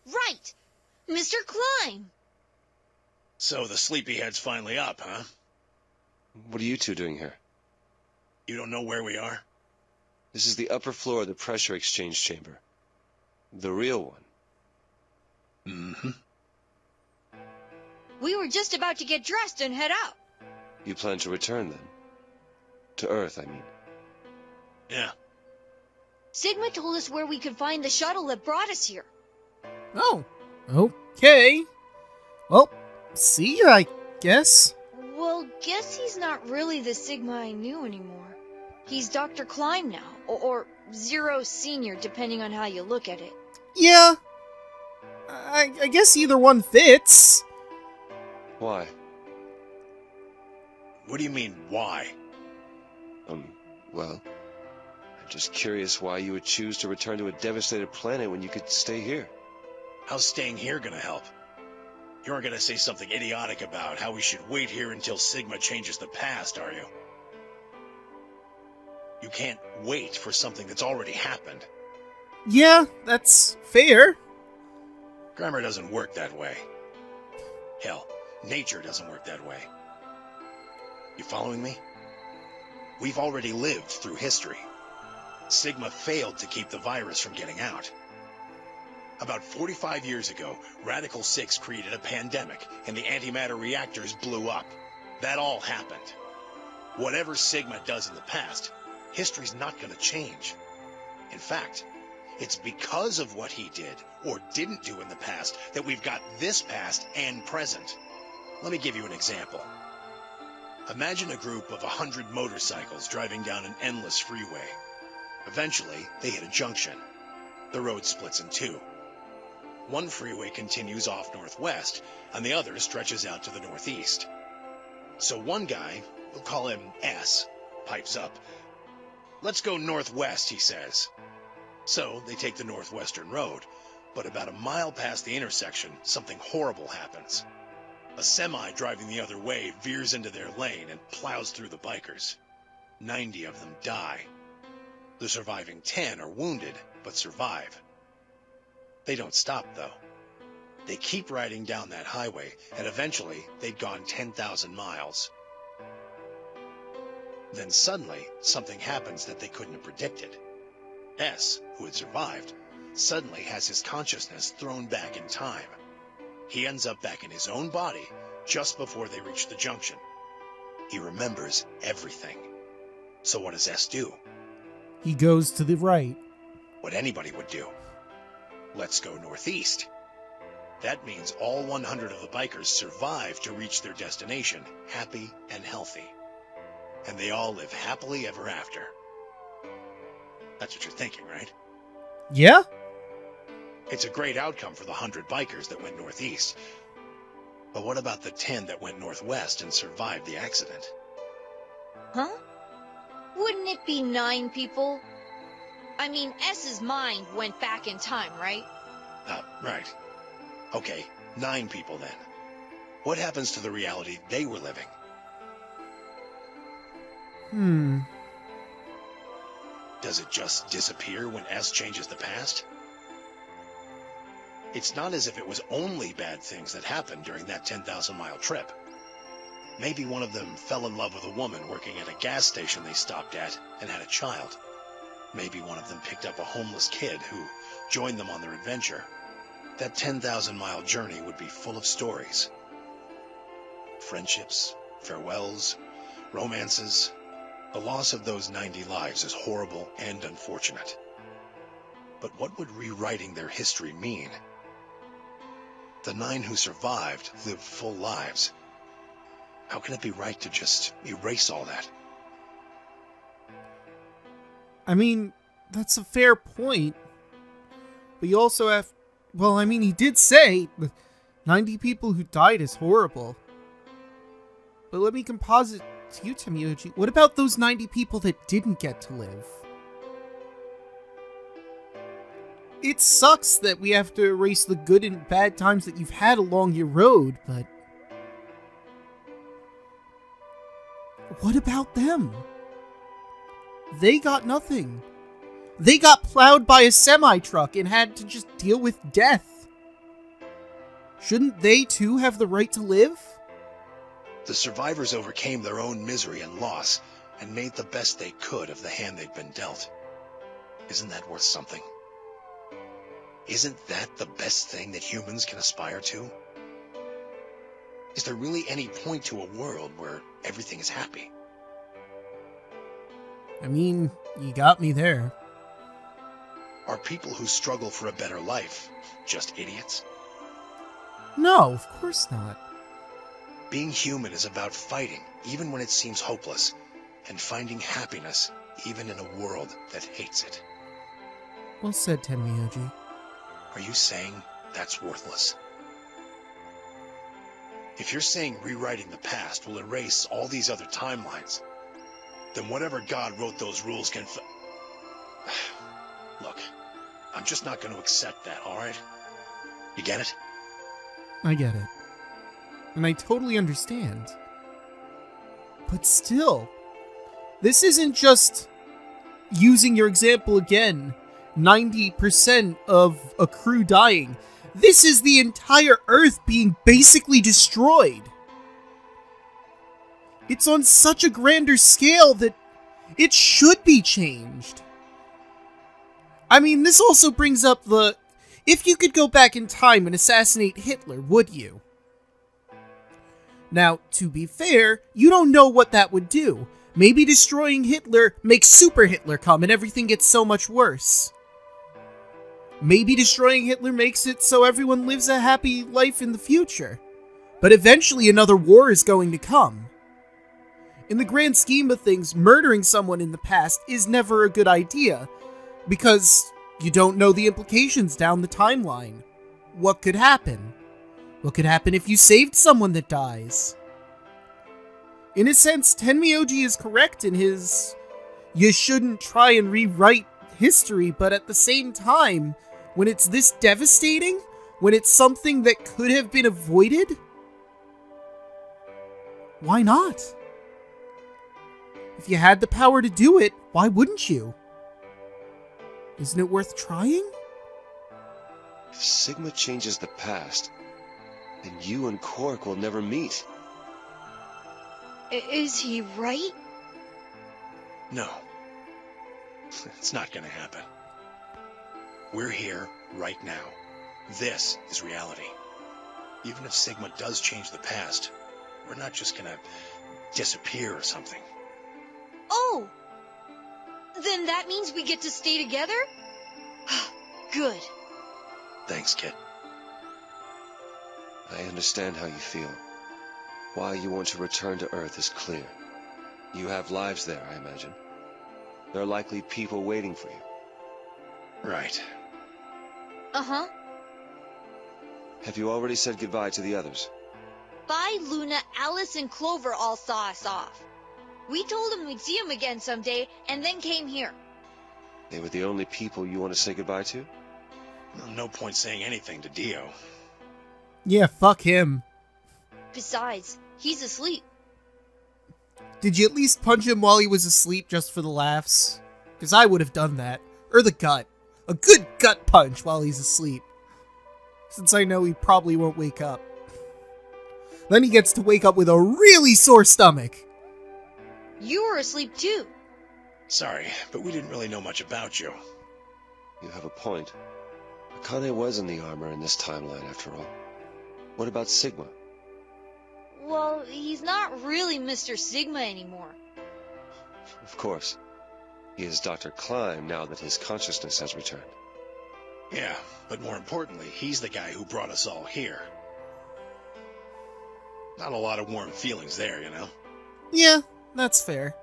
Right! Mr. Klein! So the sleepyhead's finally up, huh? What are you two doing here? You don't know where we are? This is the upper floor of the pressure exchange chamber. The real one. Mm-hmm. We were just about to get dressed and head out. You plan to return, then? To Earth, I mean. Yeah. Sigma told us where we could find the shuttle that brought us here. Oh, okay. Well, see ya, I guess. Well, guess he's not really the Sigma I knew anymore. He's Dr. Klein now, or Zero Senior, depending on how you look at it. Yeah. I guess either one fits. Why? What do you mean, why? Well, I'm just curious why you would choose to return to a devastated planet when you could stay here. How's staying here gonna help? You aren't gonna say something idiotic about how we should wait here until Sigma changes the past, are you? You can't wait for something that's already happened. Yeah, that's fair. Grammar doesn't work that way. Hell, nature doesn't work that way. You following me? We've already lived through history. Sigma failed to keep the virus from getting out. About 45 years ago, Radical 6 created a pandemic, and the antimatter reactors blew up. That all happened. Whatever Sigma does in the past, history's not going to change. In fact, it's because of what he did, or didn't do in the past, that we've got this past and present. Let me give you an example. Imagine a group of 100 motorcycles driving down an endless freeway. Eventually, they hit a junction. The road splits in two. One freeway continues off northwest, and the other stretches out to the northeast. So one guy, we'll call him S, pipes up. "Let's go northwest," he says. So they take the northwestern road, but about a mile past the intersection, something horrible happens. A semi driving the other way veers into their lane and plows through the bikers. 90 of them die. The surviving 10 are wounded, but survive. They don't stop, though. They keep riding down that highway, and eventually they'd gone 10,000 miles. Then suddenly, something happens that they couldn't have predicted. S, who had survived, suddenly has his consciousness thrown back in time. He ends up back in his own body just before they reach the junction. He remembers everything. So what does S do? He goes to the right. What anybody would do. Let's go northeast. That means all 100 of the bikers survive to reach their destination, happy and healthy. And they all live happily ever after. That's what you're thinking, right? Yeah? It's a great outcome for the 100 bikers that went northeast. But what about the 10 that went northwest and survived the accident? Huh? Wouldn't it be 9 people? I mean, S's mind went back in time, right? Right. Okay, 9 people then. What happens to the reality they were living? Does it just disappear when S changes the past? It's not as if it was only bad things that happened during that 10,000-mile trip. Maybe one of them fell in love with a woman working at a gas station they stopped at and had a child. Maybe one of them picked up a homeless kid who joined them on their adventure. That 10,000-mile journey would be full of stories. Friendships, farewells, romances. The loss of those 90 lives is horrible and unfortunate. But what would rewriting their history mean? The 9 who survived lived full lives. How can it be right to just erase all that? I mean, that's a fair point. But you also have... Well, I mean, he did say the 90 people who died is horrible. But let me composite to you, Tamiyoji. What about those 90 people that didn't get to live? It sucks that we have to erase the good and bad times that you've had along your road, but... what about them? They got nothing. They got plowed by a semi-truck and had to just deal with death. Shouldn't they too have the right to live? The survivors overcame their own misery and loss and made the best they could of the hand they'd been dealt. Isn't that worth something? Isn't that the best thing that humans can aspire to? Is there really any point to a world where everything is happy? I mean, you got me there. Are people who struggle for a better life just idiots? No, of course not. Being human is about fighting, even when it seems hopeless, and finding happiness, even in a world that hates it. Well said, Tenmyoji. Are you saying that's worthless? If you're saying rewriting the past will erase all these other timelines, then whatever God wrote those rules can Look, I'm just not going to accept that, alright? You get it? I get it. And I totally understand. But still, this isn't just, using your example again, 90% of a crew dying. This is the entire Earth being basically destroyed. It's on such a grander scale that it should be changed. I mean, this also brings up the, if you could go back in time and assassinate Hitler, would you? Now, to be fair, you don't know what that would do. Maybe destroying Hitler makes Super Hitler come and everything gets so much worse. Maybe destroying Hitler makes it so everyone lives a happy life in the future. But eventually another war is going to come. In the grand scheme of things, murdering someone in the past is never a good idea, because you don't know the implications down the timeline. What could happen? What could happen if you saved someone that dies? In a sense, Tenmyoji is correct in his, you shouldn't try and rewrite history, but at the same time, when it's this devastating, when it's something that could have been avoided, why not? If you had the power to do it, why wouldn't you? Isn't it worth trying? If Sigma changes the past, then you and Quark will never meet. Is he right? No. It's not gonna happen. We're here right now. This is reality. Even if Sigma does change the past, we're not just gonna disappear or something. Oh! Then that means we get to stay together? Good. Thanks, kid. I understand how you feel. Why you want to return to Earth is clear. You have lives there, I imagine. There are likely people waiting for you. Right. Uh-huh. Have you already said goodbye to the others? Bye, Luna, Alice, and Clover all saw us off. We told them we'd see them again someday, and then came here. They were the only people you want to say goodbye to? No point saying anything to Dio. Yeah, fuck him. Besides, he's asleep. Did you at least punch him while he was asleep just for the laughs? Because I would have done that. Or the gut. A good gut punch while he's asleep. Since I know he probably won't wake up. Then he gets to wake up with a really sore stomach. You were asleep too. Sorry, but we didn't really know much about you. You have a point. Akane was in the armor in this timeline, after all. What about Sigma? Well, he's not really Mr. Sigma anymore. Of course. He is Dr. Klein now that his consciousness has returned. Yeah, but more importantly, he's the guy who brought us all here. Not a lot of warm feelings there, you know? Yeah, that's fair.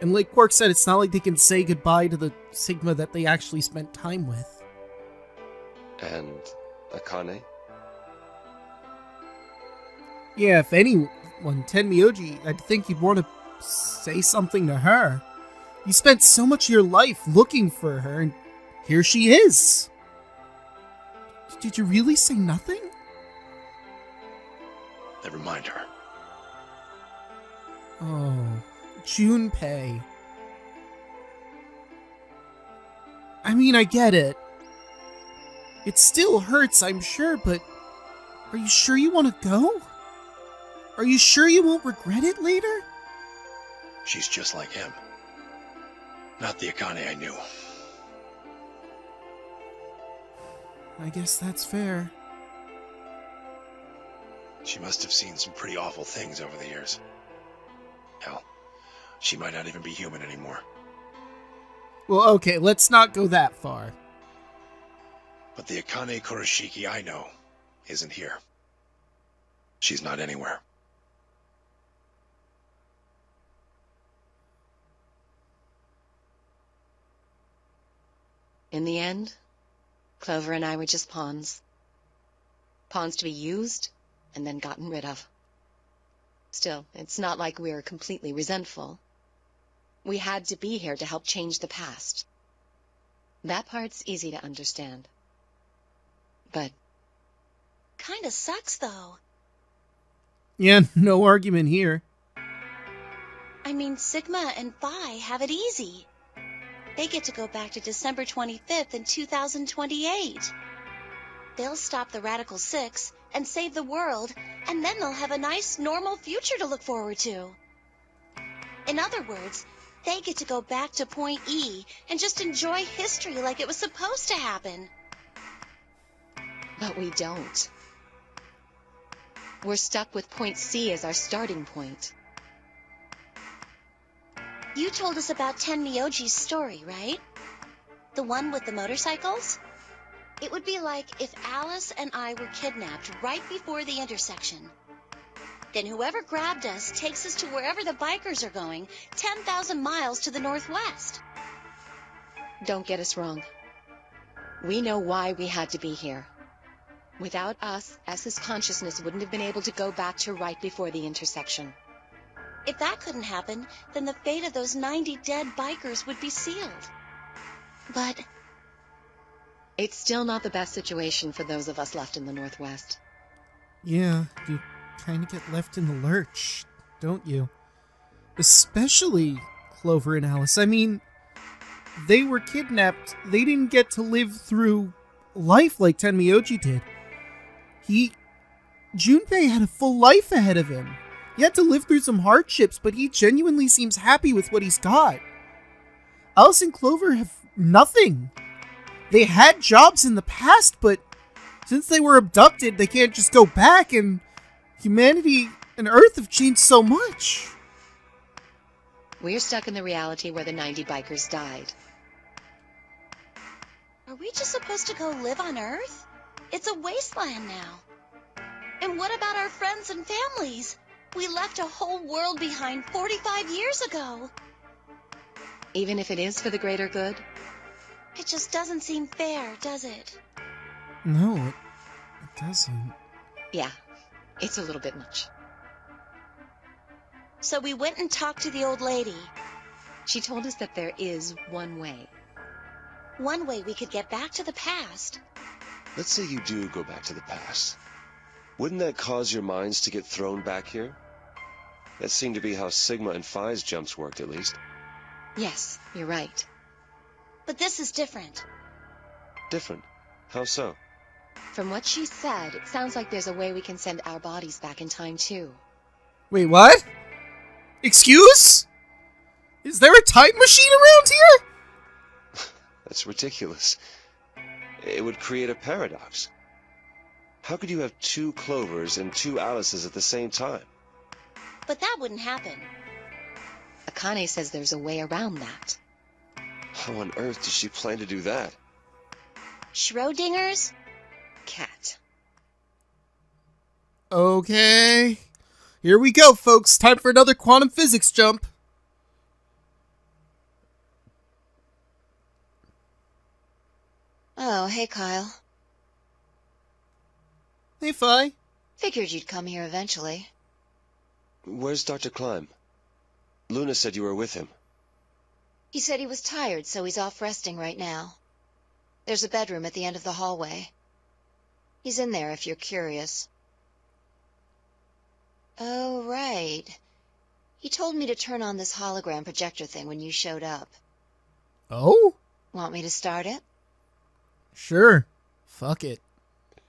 And like Quark said, it's not like they can say goodbye to the Sigma that they actually spent time with. And Akane? Yeah, if anyone, Tenmyoji, I'd think you'd want to say something to her. You spent so much of your life looking for her, and here she is. Did you really say nothing? Never mind her. Oh, Junpei. I mean, I get it. It still hurts, I'm sure, but are you sure you want to go? Are you sure you won't regret it later? She's just like him. Not the Akane I knew. I guess that's fair. She must have seen some pretty awful things over the years. Hell, she might not even be human anymore. Well, okay, let's not go that far. But the Akane Kurashiki I know isn't here. She's not anywhere. In the end, Clover and I were just pawns. Pawns to be used and then gotten rid of. Still, it's not like we're completely resentful. We had to be here to help change the past. That part's easy to understand. But Kinda sucks, though. Yeah, no argument here. I mean, Sigma and Phi have it easy. They get to go back to December 25th in 2028. They'll stop the Radical Six and save the world, and then they'll have a nice, normal future to look forward to. In other words, they get to go back to Point E and just enjoy history like it was supposed to happen. we don't. We're stuck with Point C as our starting point. You told us about Tenmyoji's story, right? The one with the motorcycles? It would be like if Alice and I were kidnapped right before the intersection. Then whoever grabbed us takes us to wherever the bikers are going, 10,000 miles to the northwest. Don't get us wrong. We know why we had to be here. Without us, S's consciousness wouldn't have been able to go back to right before the intersection. If that couldn't happen, then the fate of those 90 dead bikers would be sealed. But it's still not the best situation for those of us left in the Northwest. Yeah, you kind of get left in the lurch, don't you? Especially Clover and Alice. I mean, they were kidnapped. They didn't get to live through life like Tenmyoji did. Junpei had a full life ahead of him. He had to live through some hardships, but he genuinely seems happy with what he's got. Alice and Clover have nothing. They had jobs in the past, but since they were abducted, they can't just go back, and humanity and Earth have changed so much. We're stuck in the reality where the 90 bikers died. are we just supposed to go live on Earth? It's a wasteland now. And what about our friends and families? We left a whole world behind 45 years ago. Even if it is for the greater good? It just doesn't seem fair, does it? No, it doesn't. Yeah, it's a little bit much. So we went and talked to the old lady. She told us that there is one way. One way we could get back to the past. Let's say you do go back to the past. Wouldn't that cause your minds to get thrown back here? That seemed to be how Sigma and Phi's jumps worked, at least. Yes, you're right. But this is different. Different? How so? From what she said, it sounds like there's a way we can send our bodies back in time, too. Wait, what? Excuse? Is there a time machine around here? That's ridiculous. It would create a paradox. How could you have two Clovers and two Alices at the same time? But that wouldn't happen. Akane says there's a way around that. How on earth does she plan to do that? Schrodinger's Cat. Okay. Here we go, folks. Time for another quantum physics jump. Oh, hey, Kyle. Hey, Phi. Figured you'd come here eventually. Where's Dr. Klein? Luna said you were with him. He said he was tired, so he's off resting right now. There's a bedroom at the end of the hallway. He's in there if you're curious. Oh, right. He told me to turn on this hologram projector thing when you showed up. Oh? Want me to start it? Sure. Fuck it.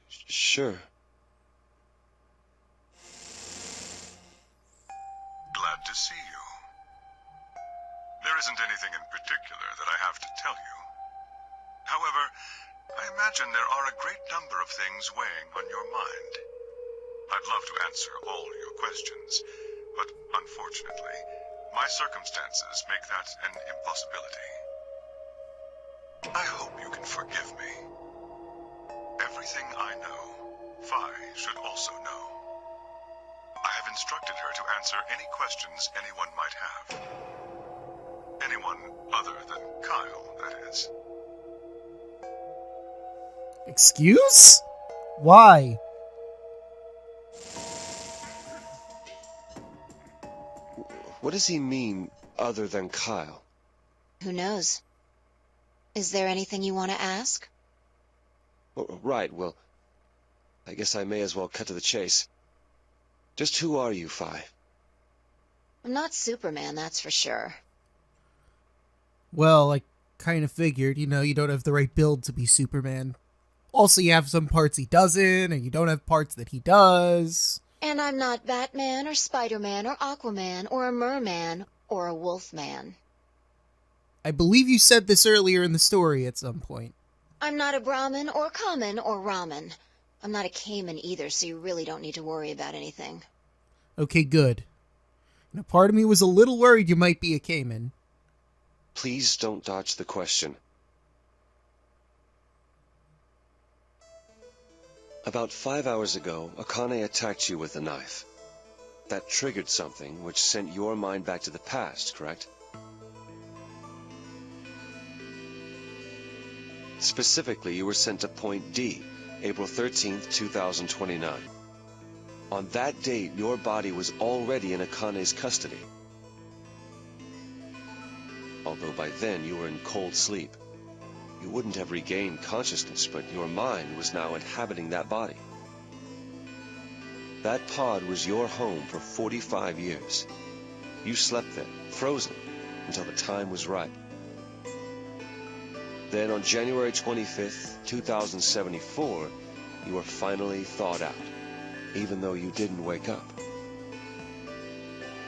Sure. Glad to see you. There isn't anything in particular that I have to tell you. However, I imagine there are a great number of things weighing on your mind. I'd love to answer all your questions, but unfortunately, my circumstances make that an impossibility. I hope you can forgive me. Everything I know, Phi should also know. I have instructed her to answer any questions anyone might have. Anyone other than Kyle, that is. Excuse? Why? What does he mean, other than Kyle? Who knows? Is there anything you want to ask? Oh, right, well, I guess I may as well cut to the chase. Just who are you, Phi? I'm not Superman, that's for sure. Well, I kind of figured, you don't have the right build to be Superman. Also, you have some parts he doesn't, and you don't have parts that he does. And I'm not Batman, or Spider-Man, or Aquaman, or a Merman, or a Wolfman. I believe you said this earlier in the story at some point. I'm not a Brahmin, or Kamen, or Ramen. I'm not a Cayman either, so you really don't need to worry about anything. Okay, good. Part of me was a little worried you might be a Cayman. Please don't dodge the question. About 5 hours ago, Akane attacked you with a knife. That triggered something which sent your mind back to the past, correct? Specifically, you were sent to Point D, April 13th, 2029. On that date, your body was already in Akane's custody. Although by then you were in cold sleep. You wouldn't have regained consciousness, but your mind was now inhabiting that body. That pod was your home for 45 years. You slept there, frozen, until the time was right. Then on January 25th, 2074, you were finally thawed out, even though you didn't wake up.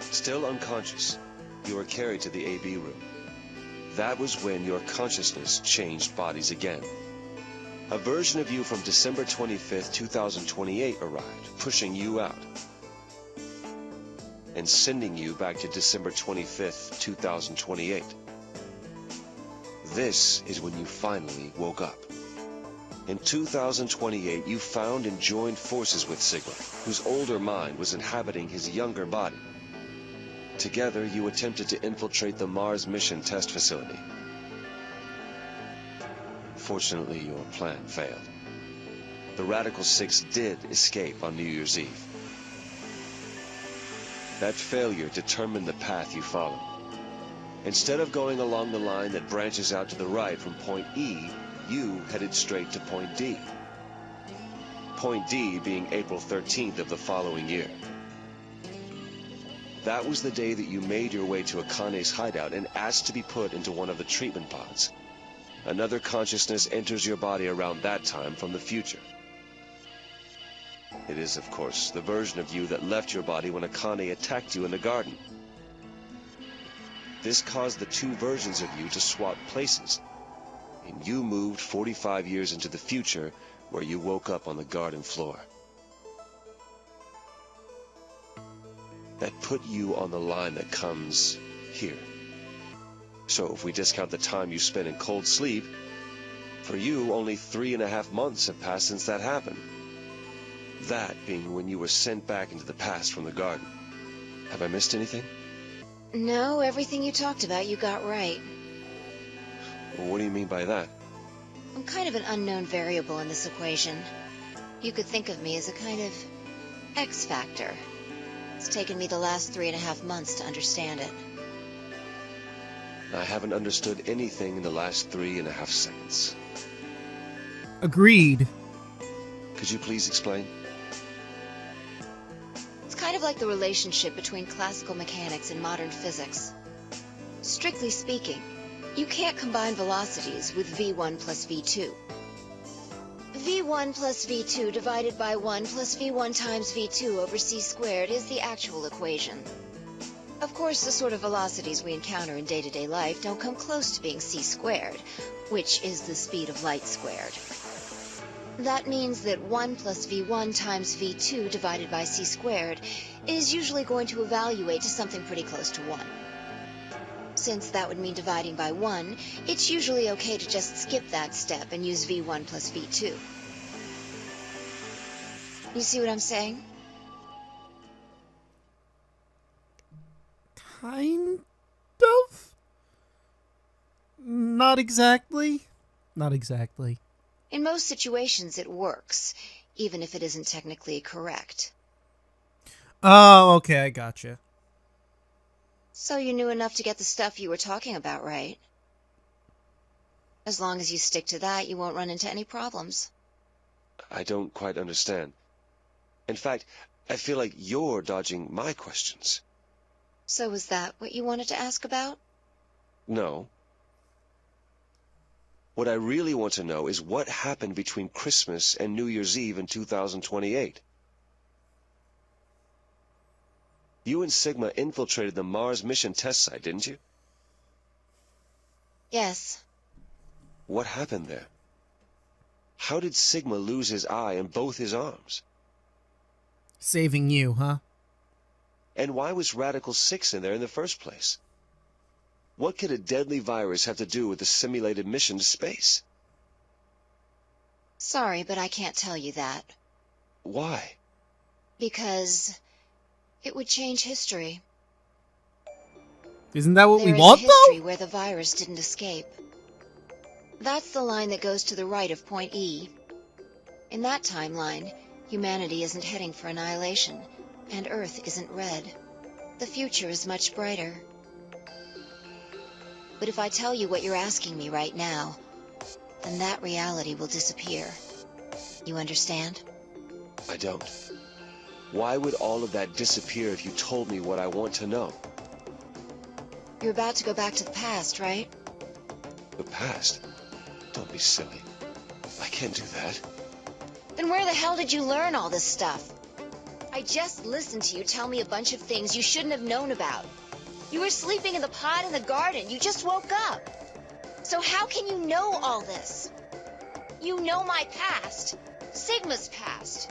Still unconscious, you were carried to the AB room. That was when your consciousness changed bodies again. A version of you from December 25th, 2028 arrived, pushing you out, and sending you back to December 25th, 2028. This is when you finally woke up. In 2028, you found and joined forces with Sigma, whose older mind was inhabiting his younger body. Together, you attempted to infiltrate the Mars mission test facility. Fortunately, your plan failed. The Radical Six did escape on New Year's Eve. That failure determined the path you followed. Instead of going along the line that branches out to the right from Point E, you headed straight to Point D. Point D being April 13th of the following year. That was the day that you made your way to Akane's hideout and asked to be put into one of the treatment pods. Another consciousness enters your body around that time from the future. It is, of course, the version of you that left your body when Akane attacked you in the garden. This caused the two versions of you to swap places, and you moved 45 years into the future, where you woke up on the garden floor. That put you on the line that comes here. So if we discount the time you spent in cold sleep, for you only 3.5 months have passed since that happened. That being when you were sent back into the past from the garden. Have I missed anything? No, everything you talked about you got right. Well, what do you mean by that? I'm kind of an unknown variable in this equation. You could think of me as a kind of X factor. It's taken me the last 3.5 months to understand it. I haven't understood anything in the last 3.5 seconds. Agreed. Could you please explain? It's kind of like the relationship between classical mechanics and modern physics. Strictly speaking, You can't combine velocities with v1 plus v2. v1 plus v2 divided by 1 plus v1 times v2 over c squared is the actual equation. Of course, the sort of velocities we encounter in day-to-day life don't come close to being c squared, which is the speed of light squared. That means that 1 plus v1 times v2 divided by c squared is usually going to evaluate to something pretty close to 1. Since that would mean dividing by 1, it's usually okay to just skip that step and use v1 plus v2. You see what I'm saying? Kind of? Not exactly. Not exactly. In most situations, it works, even if it isn't technically correct. Oh, okay, I gotcha. So you knew enough to get the stuff you were talking about, right? As long as you stick to that, you won't run into any problems. I don't quite understand. In fact, I feel like you're dodging my questions. So was that what you wanted to ask about? No. What I really want to know is what happened between Christmas and New Year's Eve in 2028. You and Sigma infiltrated the Mars mission test site, didn't you? Yes. What happened there? How did Sigma lose his eye and both his arms? Saving you, huh? And why was Radical 6 in there in the first place? What could a deadly virus have to do with the simulated mission to space? Sorry, but I can't tell you that. Why? Because it would change history. Isn't that what we There is want, a history though? where the virus didn't escape. That's the line that goes to the right of point E. In that timeline, humanity isn't heading for annihilation, and Earth isn't red. The future is much brighter. But if I tell you what you're asking me right now, then that reality will disappear. You understand? I don't. Why would all of that disappear if you told me what I want to know? You're about to go back to the past, right? The past? Don't be silly. I can't do that. Then where the hell did you learn all this stuff? I just listened to you tell me a bunch of things you shouldn't have known about. You were sleeping in the pod in the garden. You just woke up. So how can you know all this? You know my past. Sigma's past.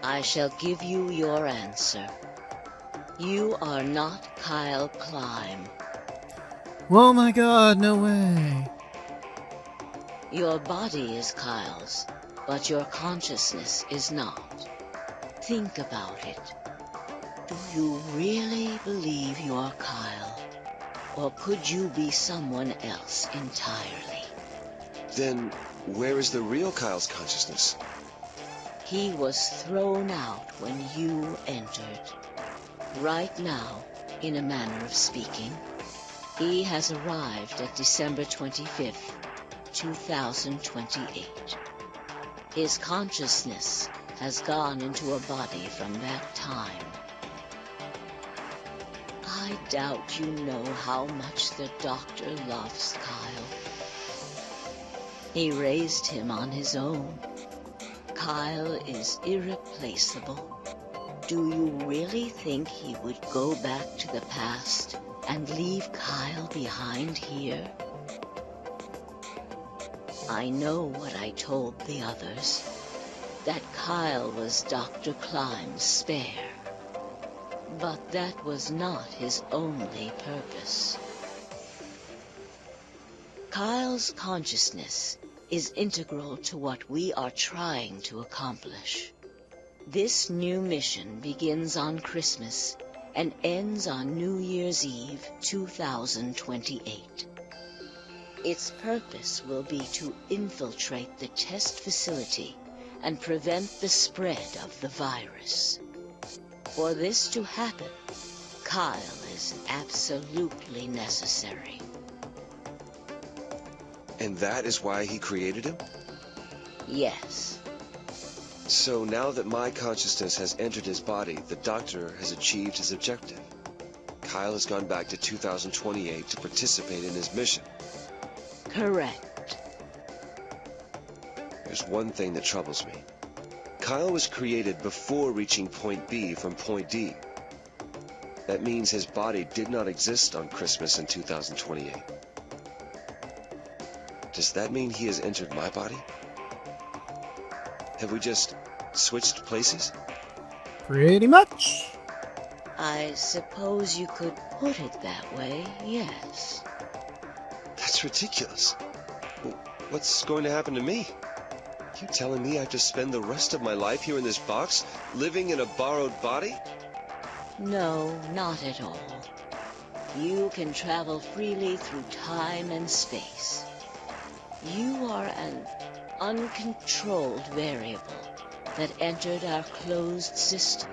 I shall give you your answer. You are not Kyle Climb. Oh my god, no way. Your body is Kyle's, but your consciousness is not. Think about it. Do you really believe you're Kyle? Or could you be someone else entirely? Then, where is the real Kyle's consciousness? He was thrown out when you entered. Right now, in a manner of speaking, he has arrived at December 25th, 2028. His consciousness has gone into a body from that time. I doubt you know how much the doctor loves Kyle. He raised him on his own. Kyle is irreplaceable. Do you really think he would go back to the past and leave Kyle behind here? I know what I told the others, that Kyle was Dr. Climb's spare. But that was not his only purpose. Kyle's consciousness is integral to what we are trying to accomplish. This new mission begins on Christmas and ends on New Year's Eve 2028. Its purpose will be to infiltrate the test facility and prevent the spread of the virus. For this to happen, Kyle is absolutely necessary. And that is why he created him? Yes. So now that my consciousness has entered his body, the doctor has achieved his objective. Kyle has gone back to 2028 to participate in his mission. Correct. There's one thing that troubles me. Kyle was created before reaching point B from point D. That means his body did not exist on Christmas in 2028. Does that mean he has entered my body? Have we just switched places? Pretty much. I suppose you could put it that way, yes. That's ridiculous. What's going to happen to me? You telling me I have to spend the rest of my life here in this box, living in a borrowed body? No, not at all. You can travel freely through time and space. You are an uncontrolled variable that entered our closed system.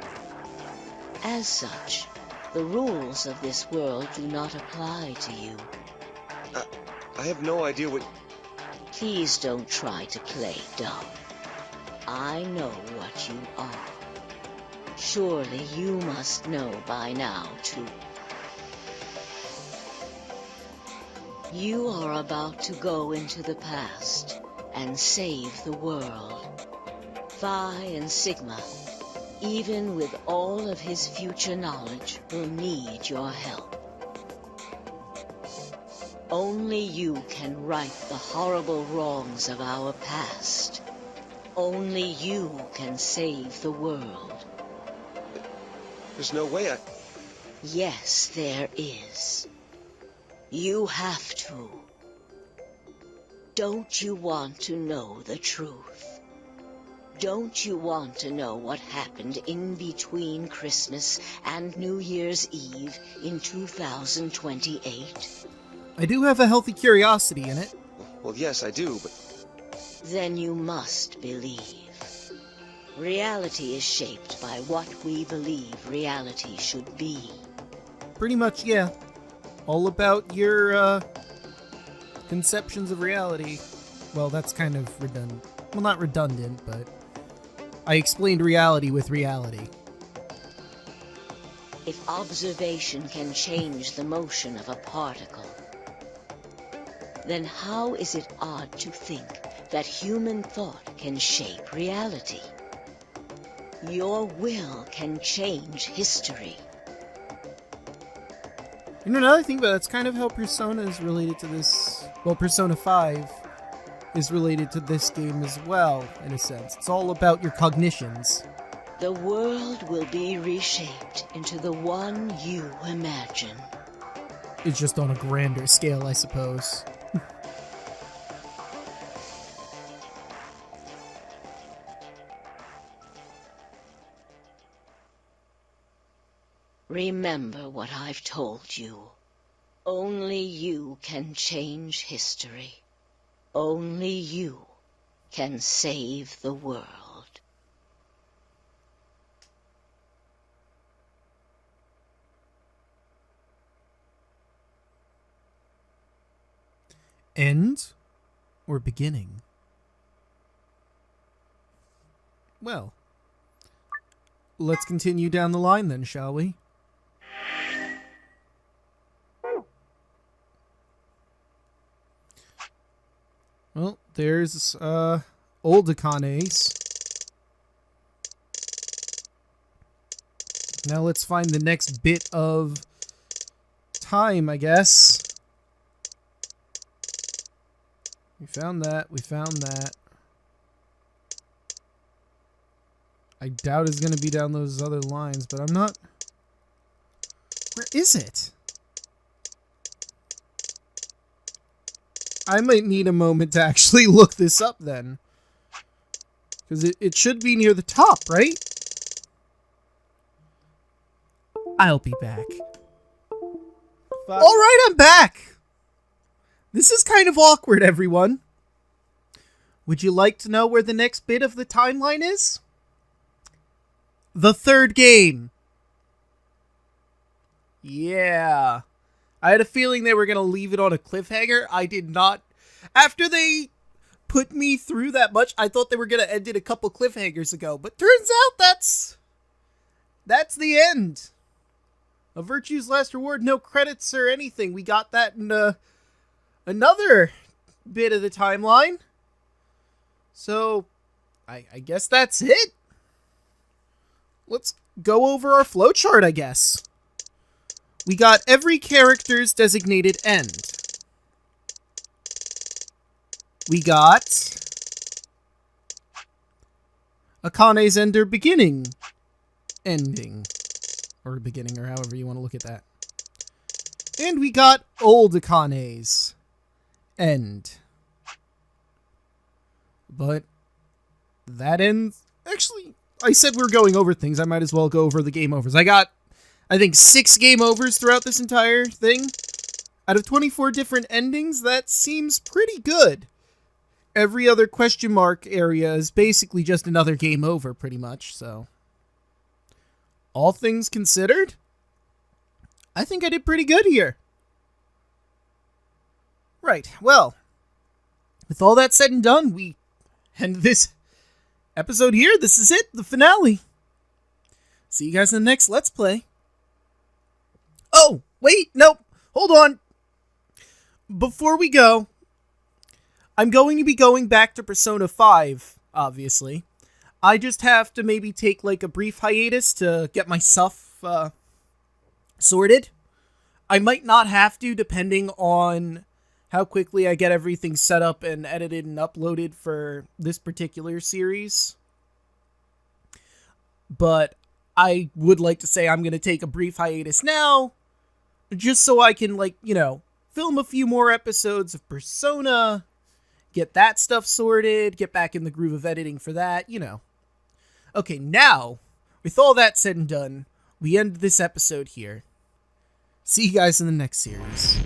As such, the rules of this world do not apply to you. I have no idea what... Please don't try to play dumb. I know what you are. Surely you must know by now, too. You are about to go into the past and save the world. Phi and Sigma, even with all of his future knowledge, will need your help. Only you can right the horrible wrongs of our past. Only you can save the world. There's no way I... Yes, there is. You have to. Don't you want to know the truth? Don't you want to know what happened in between Christmas and New Year's Eve in 2028? I do have a healthy curiosity in it. Well, yes, I do, but... Then you must believe. Reality is shaped by what we believe reality should be. Pretty much, yeah. All about your, conceptions of reality. Well, that's kind of redundant. Well, not redundant, but... I explained reality with reality. If observation can change the motion of a particle, then how is it odd to think that human thought can shape reality? Your will can change history. You know, another thing, but that's kind of how Persona is related to this... Well, Persona 5 is related to this game as well, in a sense. It's all about your cognitions. The world will be reshaped into the one you imagine. It's just on a grander scale, I suppose. Remember what I've told you. Only you can change history. Only you can save the world. End or beginning? Well, let's continue down the line then, shall we? Well, there's, old Akane's. Now let's find the next bit of time, I guess. We found that, we found that. I doubt it's gonna be down those other lines, but I'm not... Where is it? I might need a moment to actually look this up then. Because it should be near the top, right? I'll be back. Alright, I'm back! This is kind of awkward, everyone. Would you like to know where the next bit of the timeline is? The third game. Yeah. I had a feeling they were going to leave it on a cliffhanger. I did not. After they put me through that much. I thought they were going to end it a couple cliffhangers ago, but turns out that's the end. A Virtue's Last Reward, no credits or anything. We got that in another bit of the timeline. So, I guess that's it. Let's go over our flowchart, I guess. We got every character's designated end. We got Akane's ender beginning, ending, or beginning, or however you want to look at that. And we got old Akane's end. But that ends... Actually, I said we were going over things. I might as well go over the game overs. I got, I think, 6 game overs throughout this entire thing. Out of 24 different endings, that seems pretty good. Every other question mark area is basically just another game over, pretty much, so... All things considered, I think I did pretty good here. Right, well, with all that said and done, we end this episode here. This is it, the finale. See you guys in the next Let's Play. Oh, wait, nope, hold on. Before we go, I'm going to be going back to Persona 5, obviously. I just have to maybe take like a brief hiatus to get my stuff sorted. I might not have to, depending on how quickly I get everything set up and edited and uploaded for this particular series. But I would like to say I'm going to take a brief hiatus now, just so I can, like, you know, film a few more episodes of Persona, get that stuff sorted, get back in the groove of editing for that, you know. Okay, now, with all that said and done, we end this episode here. See you guys in the next series.